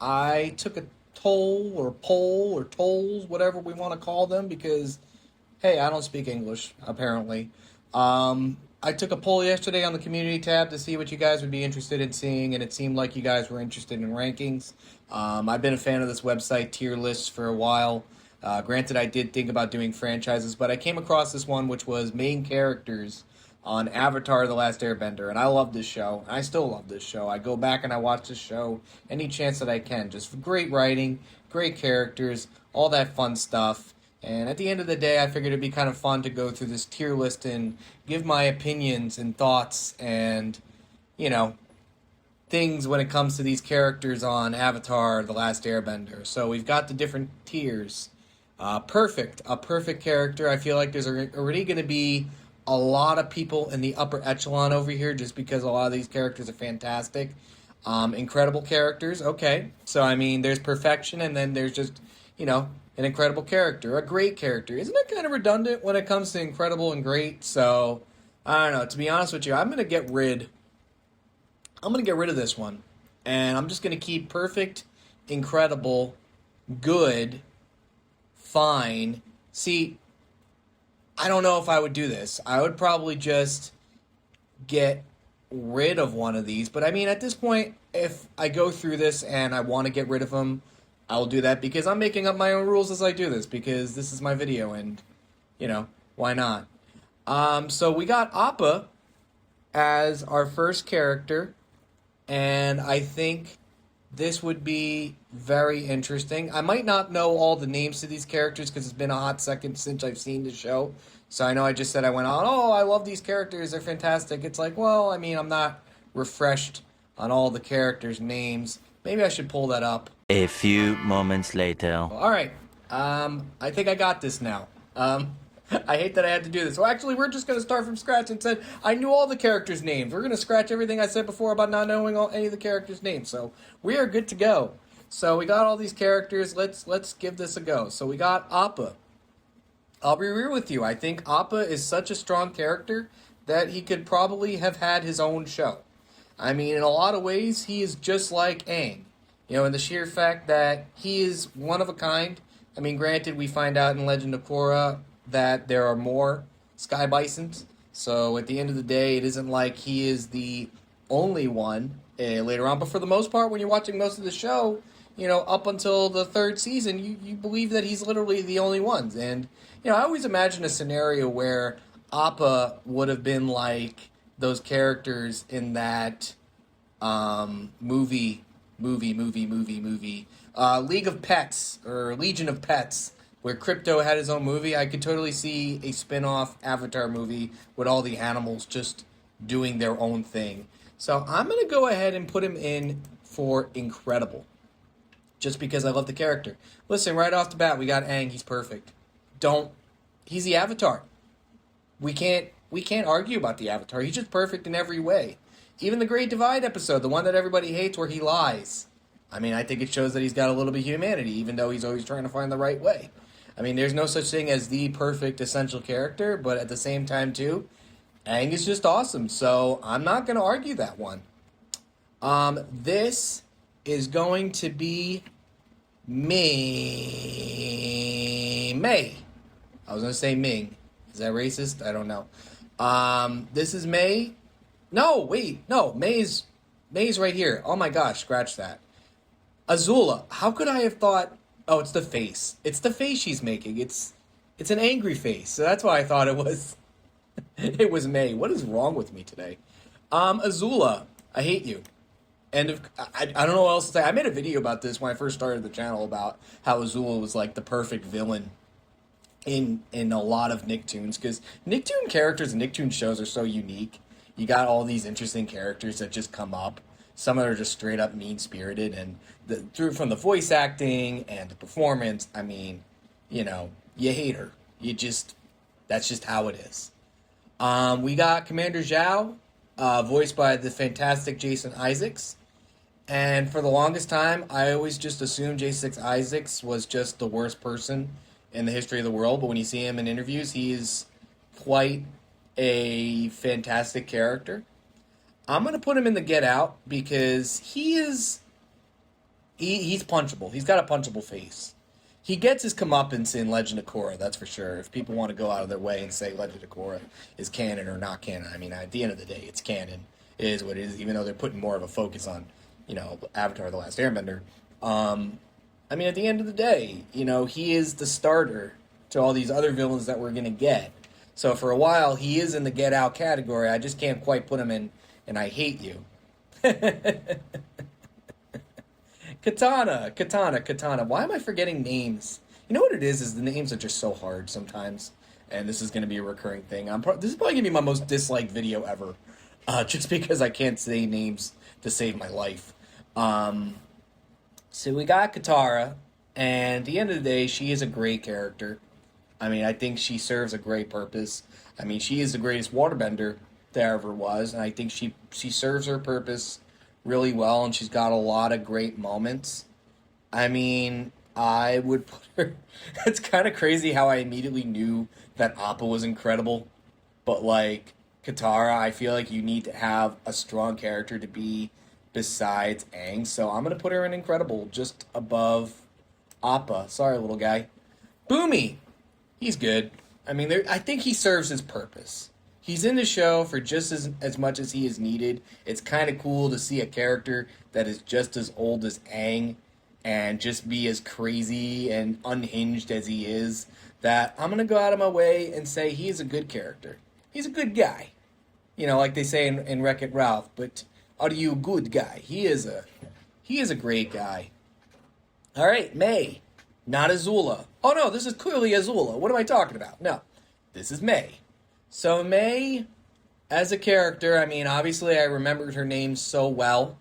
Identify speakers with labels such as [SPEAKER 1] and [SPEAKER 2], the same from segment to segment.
[SPEAKER 1] I took a toll or poll or tolls, whatever we want to call them, because hey, I don't speak English apparently. I took a poll yesterday on the community tab to see what you guys would be interested in seeing, and it seemed like you guys were interested in rankings. I've been a fan of this website tier lists for a while. Granted, I did think about doing franchises, but I came across this one, which was main characters on Avatar: The Last Airbender, and I love this show. I still love this show. I go back and I watch this show any chance that I can. Just great writing, great characters, all that fun stuff. And at the end of the day, I figured it'd be kind of fun to go through this tier list and give my opinions and thoughts and, you know, things when it comes to these characters on Avatar: The Last Airbender. So we've got the different tiers. A perfect character. I feel like there's already going to be a lot of people in the upper echelon over here just because a lot of these characters are fantastic. Incredible characters, okay. So, I mean, there's perfection and then there's just, an incredible character, a great character. Isn't it kind of redundant when it comes to incredible and great? So, I don't know. To be honest with you, I'm going to get rid of this one. And I'm just going to keep perfect, incredible, good, fine. See, I don't know if I would do this. I would probably just get rid of one of these. But I mean, at this point, if I go through this and I want to get rid of them, I'll do that because I'm making up my own rules as I do this because this is my video and, why not? So we got Appa as our first character, and I think this would be very interesting. I might not know all the names to these characters because it's been a hot second since I've seen the show. So I know I just said I went on, oh, I love these characters, they're fantastic. It's like, well, I mean, I'm not refreshed on all the characters' names. Maybe I should pull that up.
[SPEAKER 2] A few moments later.
[SPEAKER 1] All right. I think I got this now. I hate that I had to do this. Well, actually, we're just going to start from scratch and said I knew all the characters' names. We're going to scratch everything I said before about not knowing any of the characters' names. So we are good to go. So we got all these characters. Let's give this a go. So we got Appa. I'll be real with you. I think Appa is such a strong character that he could probably have had his own show. I mean, in a lot of ways, he is just like Aang. In the sheer fact that he is one of a kind. I mean, granted, we find out in Legend of Korra that there are more Sky Bisons. So at the end of the day, it isn't like he is the only one later on. But for the most part, when you're watching most of the show, up until the third season, you believe that he's literally the only one. And, I always imagine a scenario where Appa would have been like those characters in that movie, League of Pets, or Legion of Pets, where Crypto had his own movie. I could totally see a spin-off Avatar movie with all the animals just doing their own thing. So I'm going to go ahead and put him in for Incredible, just because I love the character. Listen, right off the bat, we got Aang. He's perfect. He's the Avatar. We can't argue about the Avatar. He's just perfect in every way. Even the Great Divide episode, the one that everybody hates where he lies. I mean, I think it shows that he's got a little bit of humanity, even though he's always trying to find the right way. I mean, there's no such thing as the perfect essential character, but at the same time, too, Aang is just awesome. So I'm not going to argue that one. This is going to be May. I was going to say Ming. Is that racist? I don't know. This is May. No, wait. No, May's right here. Oh my gosh, scratch that. Azula. How could I have thought... Oh, it's the face. It's the face she's making. It's an angry face. So that's why I thought it was... it was May. What is wrong with me today? Azula. I hate you. And I don't know what else to say. I made a video about this when I first started the channel about how Azula was like the perfect villain in a lot of Nicktoons, because Nicktoon characters and Nicktoon shows are so unique. You got all these interesting characters that just come up. Some are just straight up mean-spirited, and from the voice acting and the performance, I mean, you hate her. That's just how it is. We got Commander Zhao, voiced by the fantastic Jason Isaacs. And for the longest time, I always just assumed Jason Isaacs was just the worst person in the history of the world. But when you see him in interviews, he is quite a fantastic character. I'm going to put him in the Get Out because he is He's punchable. He's got a punchable face. He gets his comeuppance in Legend of Korra, that's for sure. If people want to go out of their way and say Legend of Korra is canon or not canon, I mean, at the end of the day, it's canon. It is what it is, even though they're putting more of a focus on, Avatar: The Last Airbender. I mean, at the end of the day, he is the starter to all these other villains that we're going to get. So for a while, he is in the Get Out category. I just can't quite put him in, and I hate you. Katana. Why am I forgetting names? You know what it is the names are just so hard sometimes. And this is going to be a recurring thing. This is probably going to be my most disliked video ever. Just because I can't say names to save my life. So we got Katara. And at the end of the day, she is a great character. I mean, I think she serves a great purpose. I mean, she is the greatest waterbender there ever was. And I think she serves her purpose really well, and she's got a lot of great moments. I mean, I would put her... It's kind of crazy how I immediately knew that Appa was incredible. But, Katara, I feel like you need to have a strong character to be besides Aang. So I'm going to put her in incredible, just above Appa. Sorry, little guy. Boomy! He's good. I mean, I think he serves his purpose. He's in the show for just as much as he is needed. It's kind of cool to see a character that is just as old as Aang and just be as crazy and unhinged as he is, that I'm going to go out of my way and say he is a good character. He's a good guy. Like they say in Wreck-It Ralph, but are you a good guy? He is a great guy. All right, May. Not Azula. Oh, no, this is clearly Azula. What am I talking about? No, this is May. So May, as a character, I mean, obviously I remembered her name so well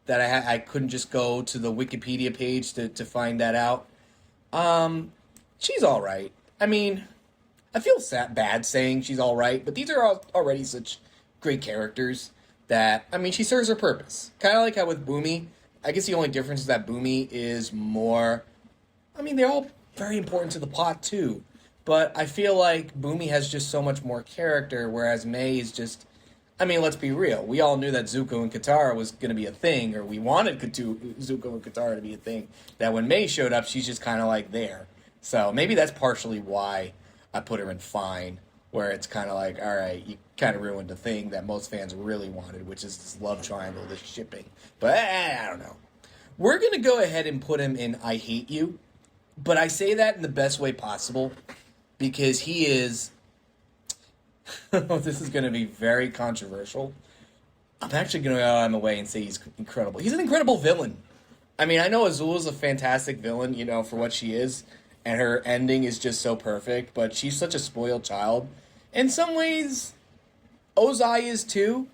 [SPEAKER 1] that I couldn't just go to the Wikipedia page to find that out. She's all right. I mean, I feel bad saying she's all right, but these are already such great characters that, I mean, she serves her purpose. Kind of like how with Boomy, I guess the only difference is that Boomy is more... I mean, they're all very important to the plot, too. But I feel like Boomy has just so much more character, whereas May is just... I mean, let's be real. We all knew that Zuko and Katara was going to be a thing, or we wanted Zuko and Katara to be a thing. That when May showed up, she's just kind of there. So maybe that's partially why I put her in fine, where it's kind of like, all right, you kind of ruined the thing that most fans really wanted, which is this love triangle, this shipping. But I don't know. We're going to go ahead and put him in I Hate You, but I say that in the best way possible. Because he is... this is going to be very controversial. I'm actually going to go out of my way and say he's incredible. He's an incredible villain. I mean, I know Azula's a fantastic villain, for what she is. And her ending is just so perfect. But she's such a spoiled child. In some ways, Ozai is too.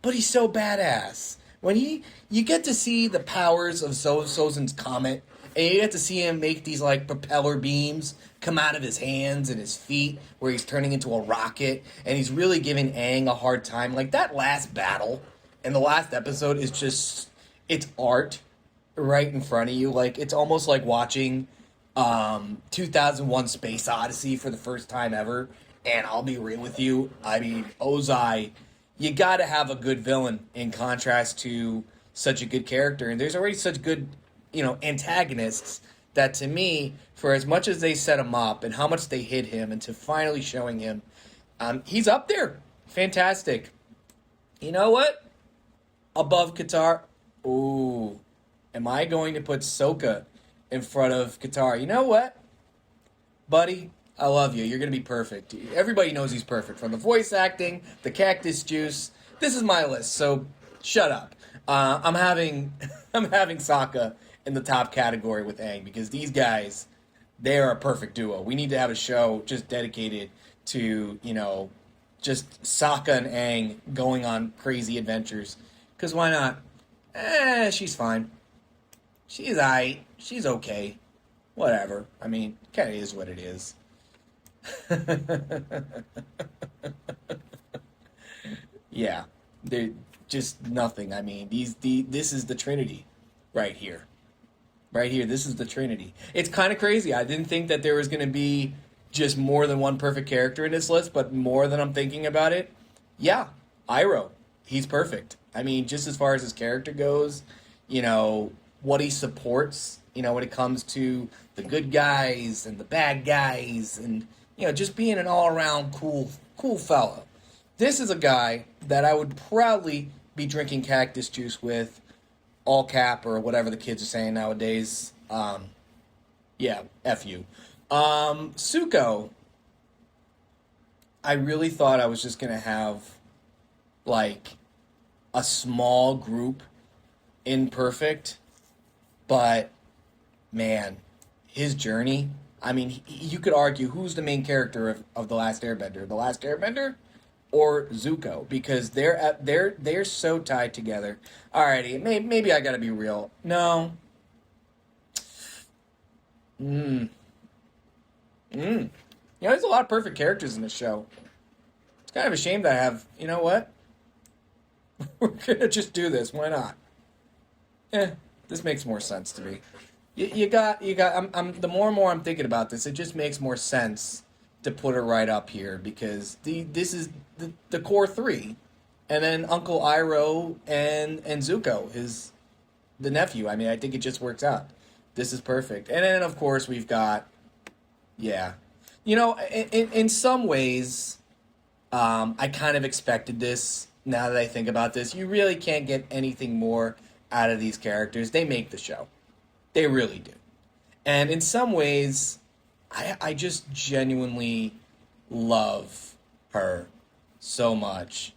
[SPEAKER 1] But he's so badass. When you get to see the powers of Sozin's comet... And you get to see him make these, propeller beams come out of his hands and his feet, where he's turning into a rocket, and he's really giving Aang a hard time. That last battle in the last episode is just... It's art right in front of you. It's almost like watching 2001 Space Odyssey for the first time ever. And I'll be real with you. I mean, Ozai, you gotta have a good villain in contrast to such a good character. And there's already such good... antagonists that to me, for as much as they set him up and how much they hit him and to finally showing him, he's up there. Fantastic. You know what? Above Katara. Ooh. Am I going to put Sokka in front of Katara? You know what? Buddy, I love you. You're going to be perfect. Everybody knows he's perfect. From the voice acting, the cactus juice. This is my list, so shut up. I'm having Sokka in the top category with Aang, because these guys, they are a perfect duo. We need to have a show just dedicated to, just Sokka and Aang going on crazy adventures. Because why not? She's fine. She's aight. She's okay. Whatever. I mean, kind of is what it is. Yeah. They're just nothing. I mean, this is the Trinity right here. Right here, this is the Trinity. It's kind of crazy. I didn't think that there was going to be just more than one perfect character in this list, but more than I'm thinking about it, yeah, Iroh. He's perfect. I mean, just as far as his character goes, what he supports, when it comes to the good guys and the bad guys, and just being an all-around cool fella. This is a guy that I would proudly be drinking cactus juice with, all cap, or whatever the kids are saying nowadays. Yeah, F you. Zuko, I really thought I was just going to have, like, a small group in Perfect, but, man, his journey, I mean, you could argue who's the main character of The Last Airbender? The Last Airbender or Zuko? Because they're so tied together. Alrighty, maybe I gotta be real. No. There's a lot of perfect characters in this show. It's kind of a shame that I have, you know what? We're gonna just do this. Why not? This makes more sense to me. You got. I'm the more and more I'm thinking about this, it just makes more sense to put her right up here because this is the core three, and then Uncle Iroh and Zuko, the nephew. I mean, I think it just works out. This is perfect, and then of course we've got, in some ways, I kind of expected this. Now that I think about this, you really can't get anything more out of these characters. They make the show. They really do. And in some ways, I just genuinely love her so much.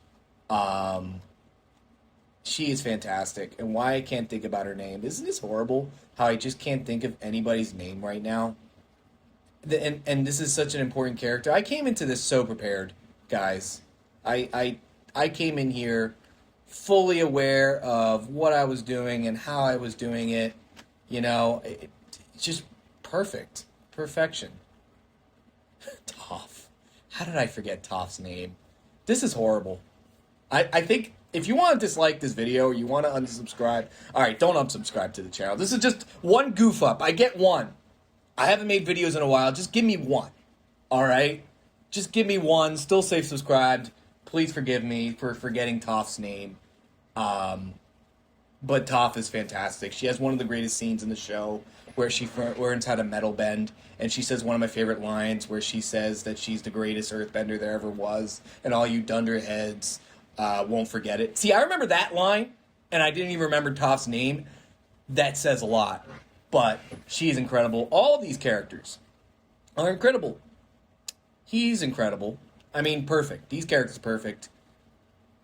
[SPEAKER 1] She is fantastic. And why I can't think about her name. Isn't this horrible? How I just can't think of anybody's name right now. And this is such an important character. I came into this so prepared, guys. I came in here fully aware of what I was doing and how I was doing it. It's just perfect. Perfection. Toph. How did I forget Toph's name? This is horrible. I think if you want to dislike this video or you want to unsubscribe, alright, don't unsubscribe to the channel. This is just one goof up. I get one. I haven't made videos in a while. Just give me one. Alright? Just give me one. Still say subscribed. Please forgive me for forgetting Toph's name. But Toph is fantastic. She has one of the greatest scenes in the show where she learns how to metal bend, and she says one of my favorite lines where she says that she's the greatest earthbender there ever was, and all you dunderheads won't forget it. See, I remember that line, and I didn't even remember Toph's name. That says a lot. But she's incredible. All of these characters are incredible. He's incredible. I mean, perfect. These characters are perfect.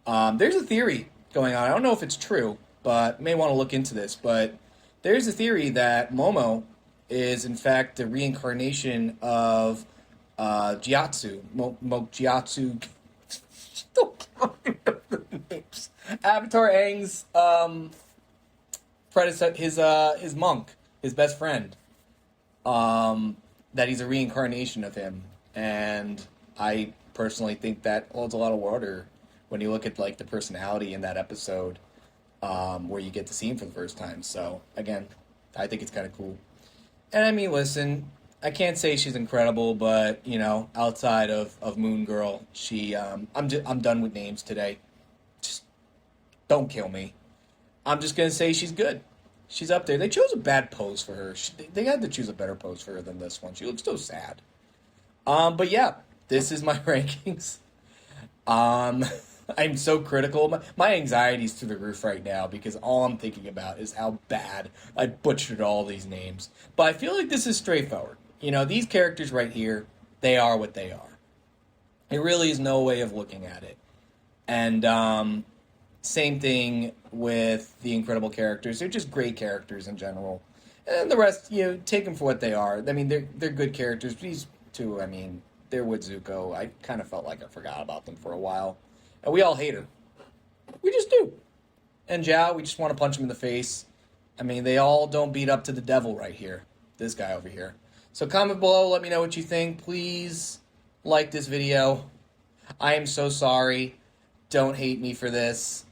[SPEAKER 1] There's a theory going on. I don't know if it's true, but may want to look into this. But there's a theory that Momo is, in fact, the reincarnation of Gyatso. Gyatso. Don't remember the names. Avatar Aang's predecessor, his monk, his best friend. That he's a reincarnation of him, and I personally think that holds a lot of water when you look at like the personality in that episode where you get to see him for the first time. So again, I think it's kind of cool. And I mean, listen, I can't say she's incredible, but outside of Moon Girl, I'm done with names today. Just don't kill me. I'm just gonna say she's good. She's up there. They chose a bad pose for her. They had to choose a better pose for her than this one. She looks so sad. But yeah, this is my rankings. I'm so critical. My anxiety's through the roof right now because all I'm thinking about is how bad I butchered all these names. But I feel like this is straightforward. These characters right here, they are what they are. There really is no way of looking at it. And same thing with the incredible characters. They're just great characters in general. And the rest, take them for what they are. I mean, they're good characters. These two, I mean, they're with Zuko. I kind of felt like I forgot about them for a while. And we all hate her. We just do. And Zhao, we just want to punch him in the face. I mean, they all don't beat up to the devil right here. This guy over here. So comment below, let me know what you think. Please like this video. I am so sorry. Don't hate me for this.